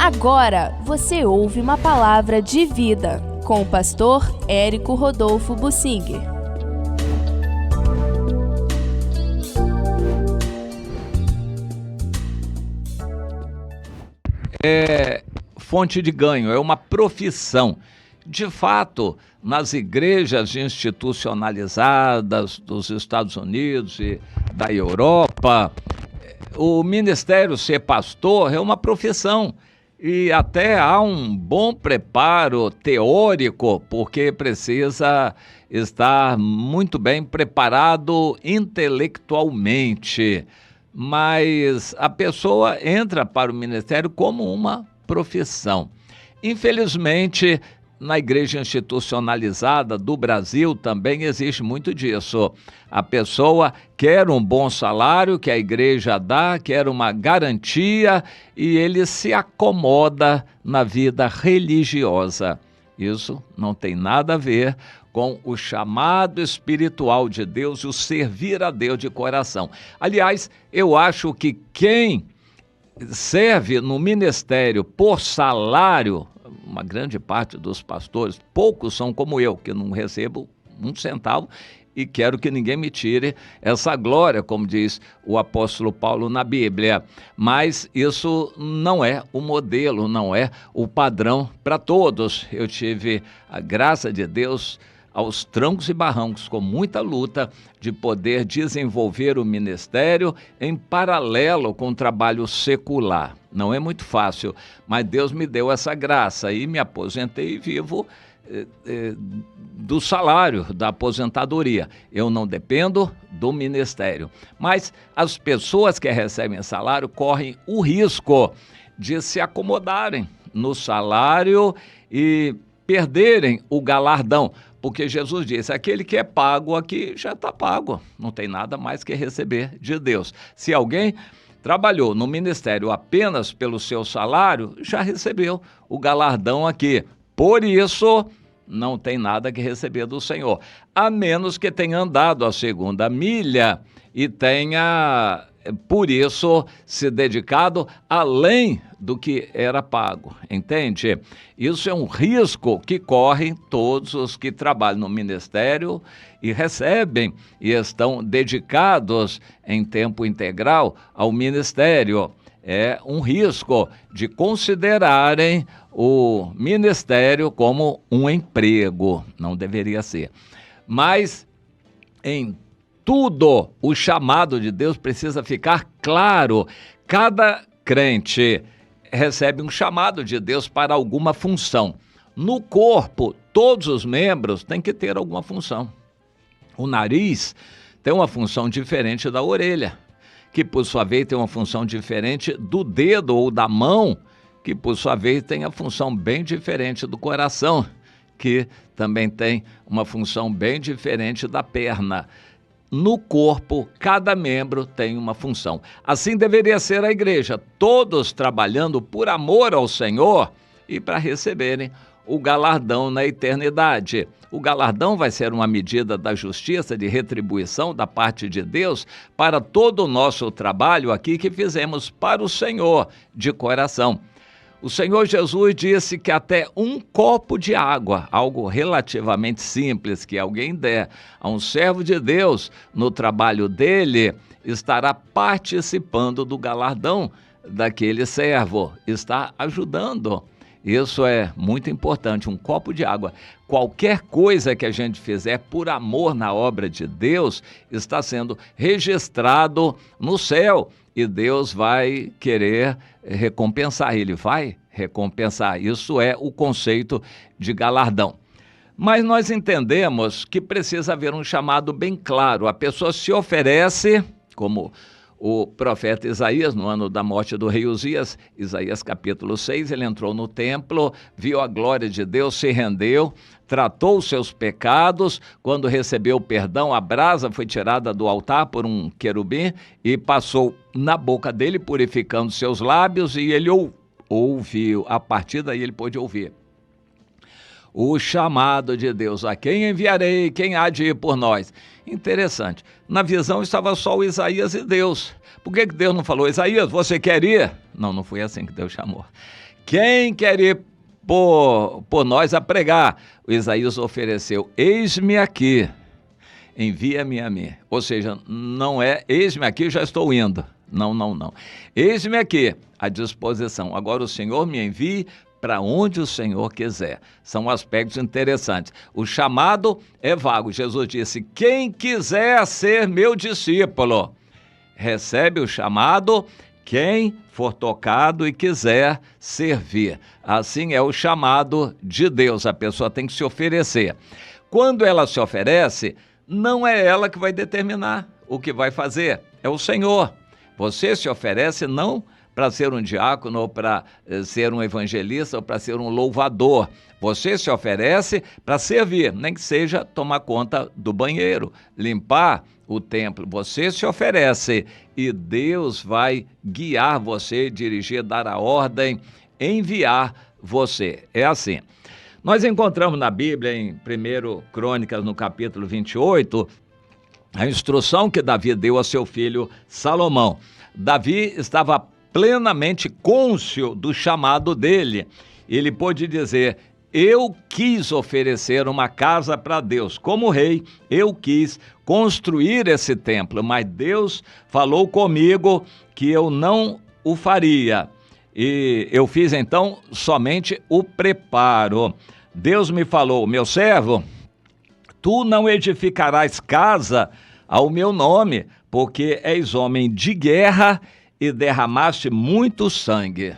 Agora você ouve uma palavra de vida com o pastor Érico Rodolfo Bussinger. É fonte de ganho, é uma profissão. De fato, nas igrejas institucionalizadas dos Estados Unidos e da Europa, o ministério ser pastor é uma profissão. E até há um bom preparo teórico, porque precisa estar muito bem preparado intelectualmente. Mas a pessoa entra para o ministério como uma profissão. Infelizmente, na igreja institucionalizada do Brasil também existe muito disso. A pessoa quer um bom salário que a igreja dá, quer uma garantia e ele se acomoda na vida religiosa. Isso não tem nada a ver com o chamado espiritual de Deus e o servir a Deus de coração. Aliás, eu acho que quem serve no ministério por salário, uma grande parte dos pastores, poucos são como eu, que não recebo um centavo e quero que ninguém me tire essa glória, como diz o apóstolo Paulo na Bíblia. Mas isso não é o modelo, não é o padrão para todos. Eu tive a graça de Deus aos trancos e barrancos, com muita luta, de poder desenvolver o ministério em paralelo com o trabalho secular. Não é muito fácil, mas Deus me deu essa graça e me aposentei e vivo do salário, da aposentadoria. Eu não dependo do ministério. Mas as pessoas que recebem salário correm o risco de se acomodarem no salário e perderem o galardão. Porque Jesus disse, aquele que é pago aqui já está pago, não tem nada mais que receber de Deus. Se alguém trabalhou no ministério apenas pelo seu salário, já recebeu o galardão aqui. Por isso, não tem nada que receber do Senhor, a menos que tenha andado a segunda milha e tenha, por isso, se dedicado além do que era pago, entende? Isso é um risco que correm todos os que trabalham no ministério e recebem e estão dedicados em tempo integral ao ministério. É um risco de considerarem o ministério como um emprego, não deveria ser. Mas em tudo, o chamado de Deus precisa ficar claro. Cada crente recebe um chamado de Deus para alguma função. No corpo, todos os membros têm que ter alguma função. O nariz tem uma função diferente da orelha, que por sua vez tem uma função diferente do dedo ou da mão, que por sua vez tem a função bem diferente do coração, que também tem uma função bem diferente da perna. No corpo, cada membro tem uma função. Assim deveria ser a igreja, todos trabalhando por amor ao Senhor e para receberem o galardão na eternidade. O galardão vai ser uma medida da justiça, de retribuição da parte de Deus para todo o nosso trabalho aqui que fizemos para o Senhor de coração. O Senhor Jesus disse que até um copo de água, algo relativamente simples que alguém der a um servo de Deus no trabalho dele, estará participando do galardão daquele servo, está ajudando. Isso é muito importante, um copo de água. Qualquer coisa que a gente fizer por amor na obra de Deus está sendo registrado no céu e Deus vai querer recompensar, ele vai recompensar. Isso é o conceito de galardão. Mas nós entendemos que precisa haver um chamado bem claro. A pessoa se oferece, como o profeta Isaías, no ano da morte do rei Uzias, Isaías capítulo 6, ele entrou no templo, viu a glória de Deus, se rendeu, tratou os seus pecados. Quando recebeu o perdão, a brasa foi tirada do altar por um querubim e passou na boca dele, purificando seus lábios, e ele ouviu. A partir daí ele pôde ouvir o chamado de Deus: a quem enviarei, quem há de ir por nós? Interessante, na visão estava só o Isaías e Deus, Por que Deus não falou, Isaías, você quer ir? Não foi assim que Deus chamou. Quem quer ir por nós a pregar? O Isaías ofereceu, eis-me aqui, envia-me a mim. Ou seja, não é, eis-me aqui, já estou indo. Não. Eis-me aqui, à disposição. Agora o Senhor me envie para onde o Senhor quiser. São aspectos interessantes. O chamado é vago. Jesus disse, quem quiser ser meu discípulo, recebe o chamado, quem for tocado e quiser servir. Assim é o chamado de Deus. A pessoa tem que se oferecer. Quando ela se oferece, não é ela que vai determinar o que vai fazer, é o Senhor. Você se oferece não para ser um diácono, ou para ser um evangelista, ou para ser um louvador. Você se oferece para servir, nem que seja tomar conta do banheiro, limpar o templo. Você se oferece e Deus vai guiar você, dirigir, dar a ordem, enviar você. É assim. Nós encontramos na Bíblia, em 1 Crônicas, no capítulo 28, a instrução que Davi deu a seu filho Salomão. Davi estava plenamente cônscio do chamado dele. Ele pôde dizer, eu quis oferecer uma casa para Deus. Como rei, eu quis construir esse templo, mas Deus falou comigo que eu não o faria. E eu fiz então somente o preparo. Deus me falou, meu servo, tu não edificarás casa ao meu nome, porque és homem de guerra e derramaste muito sangue.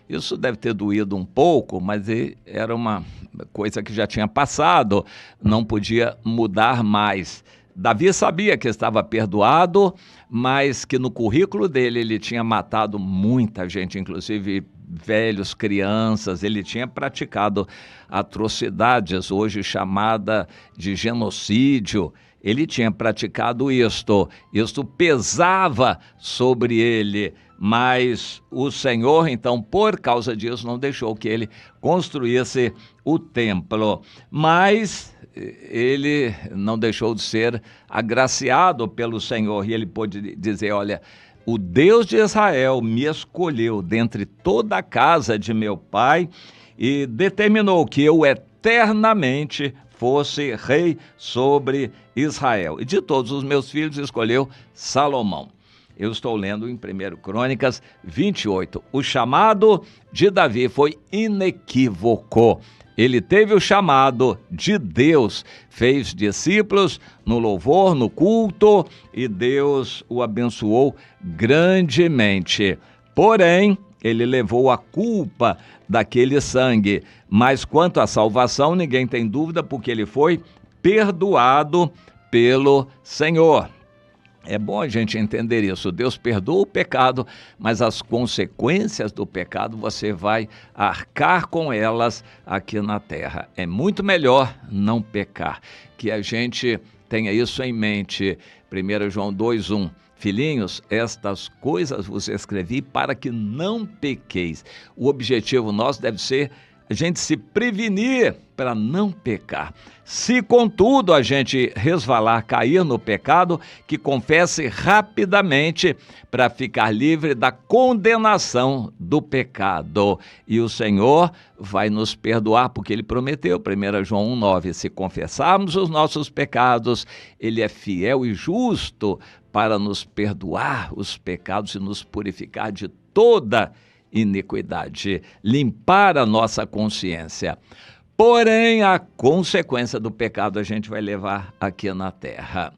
Isso deve ter doído um pouco, mas era uma coisa que já tinha passado, não podia mudar mais. Davi sabia que estava perdoado, mas que no currículo dele ele tinha matado muita gente, inclusive velhos, crianças. Ele tinha praticado atrocidades, hoje chamada de genocídio. Ele tinha praticado isto pesava sobre ele, mas o Senhor, então, por causa disso, não deixou que ele construísse o templo. Mas ele não deixou de ser agraciado pelo Senhor, e ele pôde dizer, olha, o Deus de Israel me escolheu dentre toda a casa de meu pai e determinou que eu eternamente fosse rei sobre Israel. E de todos os meus filhos escolheu Salomão. Eu estou lendo em 1 Crônicas 28. O chamado de Davi foi inequívoco. Ele teve o chamado de Deus, fez discípulos no louvor, no culto, e Deus o abençoou grandemente. Porém, ele levou a culpa daquele sangue. Mas quanto à salvação, ninguém tem dúvida, porque ele foi perdoado pelo Senhor. É bom a gente entender isso. Deus perdoa o pecado, mas as consequências do pecado você vai arcar com elas aqui na terra. É muito melhor não pecar. Que a gente tenha isso em mente. 1 João 2:1. Filhinhos, estas coisas vos escrevi para que não pequeis. O objetivo nosso deve ser a gente se prevenir para não pecar. Se, contudo, a gente resvalar, cair no pecado, que confesse rapidamente para ficar livre da condenação do pecado. E o Senhor vai nos perdoar, porque Ele prometeu, 1 João 1:9, se confessarmos os nossos pecados, Ele é fiel e justo para nos perdoar os pecados e nos purificar de toda iniquidade, limpar a nossa consciência. Porém, a consequência do pecado a gente vai levar aqui na terra.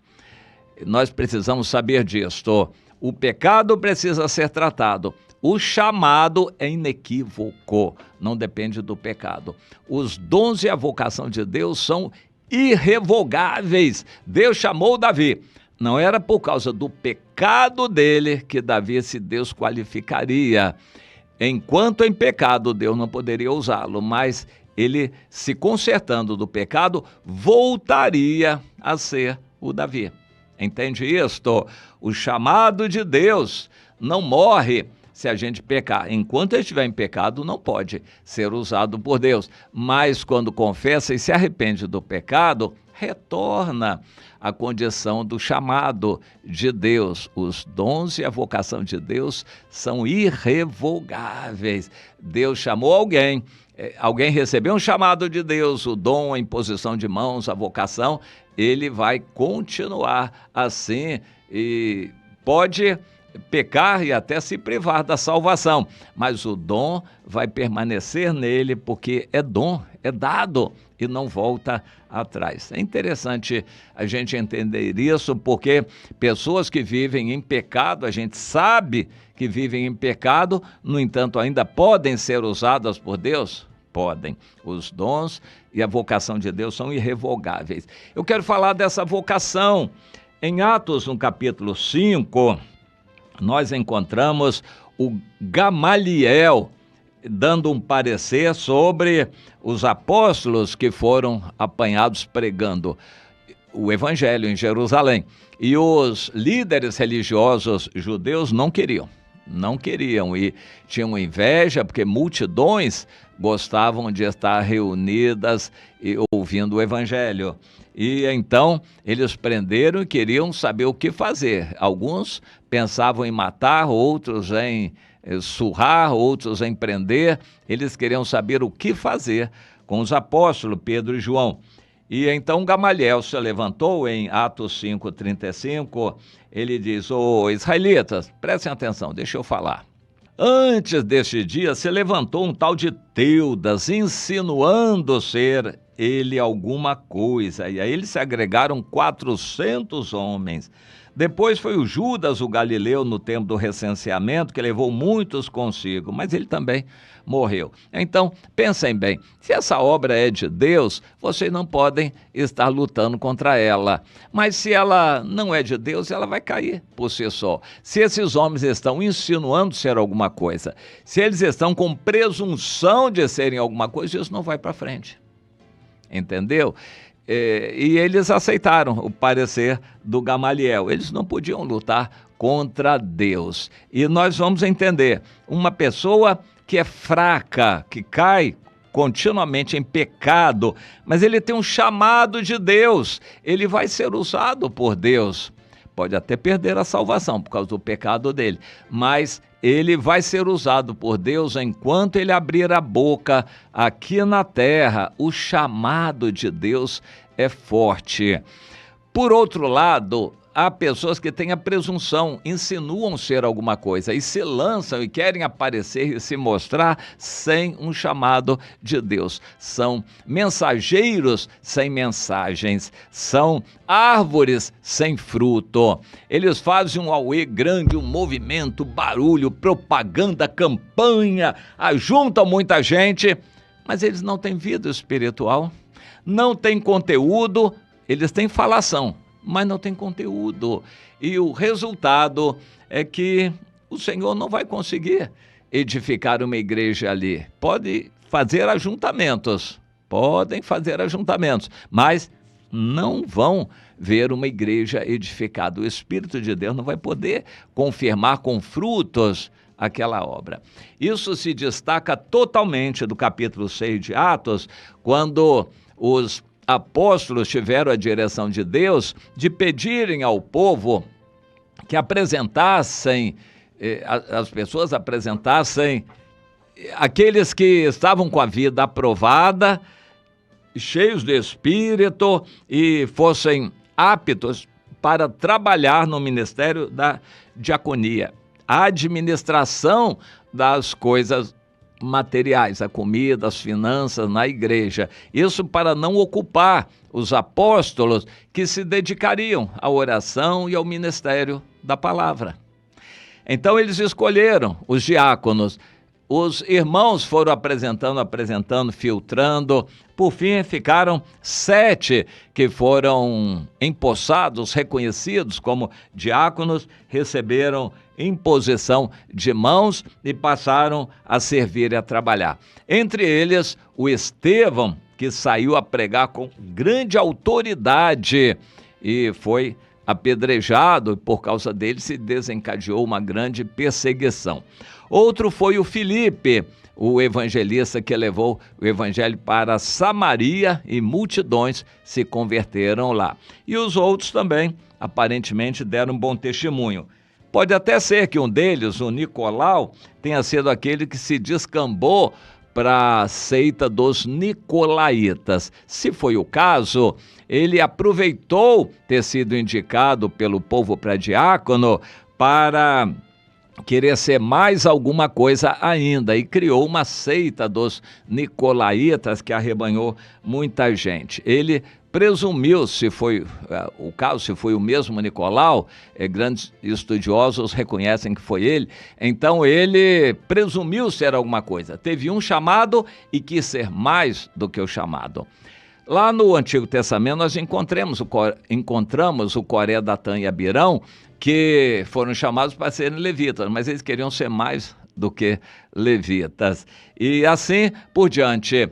Nós precisamos saber disto. O pecado precisa ser tratado. O chamado é inequívoco, não depende do pecado. Os dons e a vocação de Deus são irrevogáveis. Deus chamou Davi. Não era por causa do pecado dele que Davi se desqualificaria. Enquanto em pecado, Deus não poderia usá-lo, mas ele, se consertando do pecado, voltaria a ser o Davi. Entende isto? O chamado de Deus não morre se a gente pecar. Enquanto ele estiver em pecado, não pode ser usado por Deus. Mas quando confessa e se arrepende do pecado, retorna à condição do chamado de Deus. Os dons e a vocação de Deus são irrevogáveis. Deus chamou alguém, alguém recebeu um chamado de Deus, o dom, a imposição de mãos, a vocação, ele vai continuar assim e pode pecar e até se privar da salvação, mas o dom vai permanecer nele porque é dom, é dado e não volta atrás. É interessante a gente entender isso porque pessoas que vivem em pecado, a gente sabe que vivem em pecado, no entanto ainda podem ser usadas por Deus? Podem. Os dons e a vocação de Deus são irrevogáveis. Eu quero falar dessa vocação. Em Atos, no capítulo 5, nós encontramos o Gamaliel dando um parecer sobre os apóstolos que foram apanhados pregando o evangelho em Jerusalém. E os líderes religiosos judeus não queriam e tinham inveja porque multidões gostavam de estar reunidas e ouvindo o evangelho. E então eles prenderam e queriam saber o que fazer. Alguns pensavam em matar, outros em surrar, outros em prender. Eles queriam saber o que fazer com os apóstolos Pedro e João. E então Gamaliel se levantou em Atos 5:35, ele diz: israelitas, prestem atenção, deixa eu falar. Antes deste dia se levantou um tal de Teudas, insinuando ser ele alguma coisa, e a ele se agregaram 400 homens. Depois foi o Judas, o Galileu, no tempo do recenseamento, que levou muitos consigo, mas ele também morreu. Então, pensem bem, se essa obra é de Deus, vocês não podem estar lutando contra ela. Mas se ela não é de Deus, ela vai cair por si só. Se esses homens estão insinuando ser alguma coisa, se eles estão com presunção de serem alguma coisa, isso não vai para frente. Entendeu? E eles aceitaram o parecer do Gamaliel. Eles não podiam lutar contra Deus. E nós vamos entender, uma pessoa que é fraca, que cai continuamente em pecado, mas ele tem um chamado de Deus, ele vai ser usado por Deus. Pode até perder a salvação por causa do pecado dele, mas ele vai ser usado por Deus enquanto ele abrir a boca aqui na terra. O chamado de Deus é forte. Por outro lado, há pessoas que têm a presunção, insinuam ser alguma coisa e se lançam e querem aparecer e se mostrar sem um chamado de Deus. São mensageiros sem mensagens, são árvores sem fruto. Eles fazem um auê grande, um movimento, barulho, propaganda, campanha, ajuntam muita gente, mas eles não têm vida espiritual, não têm conteúdo, eles têm falação, mas não tem conteúdo. E o resultado é que o Senhor não vai conseguir edificar uma igreja ali. Podem fazer ajuntamentos, mas não vão ver uma igreja edificada. O Espírito de Deus não vai poder confirmar com frutos aquela obra. Isso se destaca totalmente do capítulo 6 de Atos, quando os apóstolos tiveram a direção de Deus de pedirem ao povo que apresentassem, as pessoas apresentassem aqueles que estavam com a vida aprovada, cheios de espírito e fossem aptos para trabalhar no ministério da diaconia, a administração das coisas materiais, a comida, as finanças na igreja. Isso para não ocupar os apóstolos que se dedicariam à oração e ao ministério da palavra. Então eles escolheram os diáconos. Os irmãos foram apresentando, filtrando. Por fim, ficaram 7 que foram empossados, reconhecidos como diáconos, receberam imposição de mãos e passaram a servir e a trabalhar. Entre eles, o Estevão, que saiu a pregar com grande autoridade e foi apedrejado, e por causa dele se desencadeou uma grande perseguição. Outro foi o Filipe, o evangelista que levou o evangelho para Samaria e multidões se converteram lá. E os outros também, aparentemente, deram um bom testemunho. Pode até ser que um deles, o Nicolau, tenha sido aquele que se descambou para a seita dos nicolaítas. Se foi o caso, ele aproveitou ter sido indicado pelo povo para diácono para querer ser mais alguma coisa ainda e criou uma seita dos nicolaítas que arrebanhou muita gente. Ele presumiu, se foi o caso, se foi o mesmo Nicolau, grandes estudiosos reconhecem que foi ele, então ele presumiu ser alguma coisa, teve um chamado e quis ser mais do que o chamado. Lá no Antigo Testamento nós encontramos o Coré, Datã e Abirão, que foram chamados para serem levitas, mas eles queriam ser mais do que levitas. E assim por diante,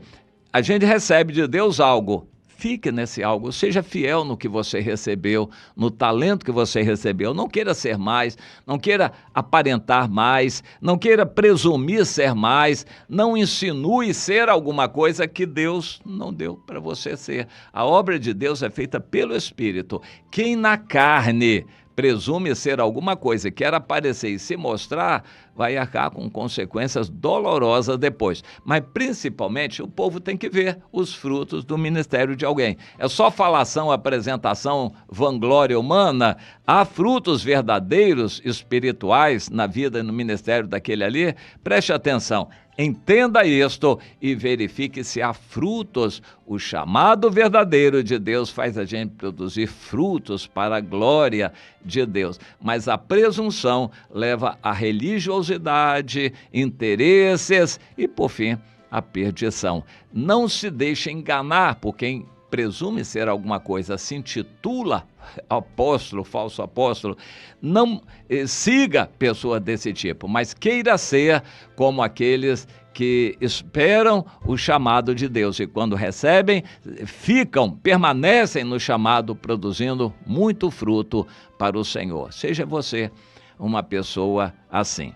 a gente recebe de Deus algo. Fique nesse algo, seja fiel no que você recebeu, no talento que você recebeu. Não queira ser mais, não queira aparentar mais, não queira presumir ser mais, não insinue ser alguma coisa que Deus não deu para você ser. A obra de Deus é feita pelo Espírito. Quem na carne presume ser alguma coisa, quer aparecer e se mostrar, vai arcar com consequências dolorosas depois. Mas, principalmente, o povo tem que ver os frutos do ministério de alguém. É só falação, apresentação, vanglória humana. Há frutos verdadeiros, espirituais, na vida e no ministério daquele ali? Preste atenção. Entenda isto e verifique se há frutos. O chamado verdadeiro de Deus faz a gente produzir frutos para a glória de Deus. Mas a presunção leva à religiosidade, interesses e, por fim, à perdição. Não se deixe enganar por quem presume ser alguma coisa, se intitula apóstolo, falso apóstolo. Não siga pessoa desse tipo, mas queira ser como aqueles que esperam o chamado de Deus e quando recebem, permanecem no chamado, produzindo muito fruto para o Senhor. Seja você uma pessoa assim.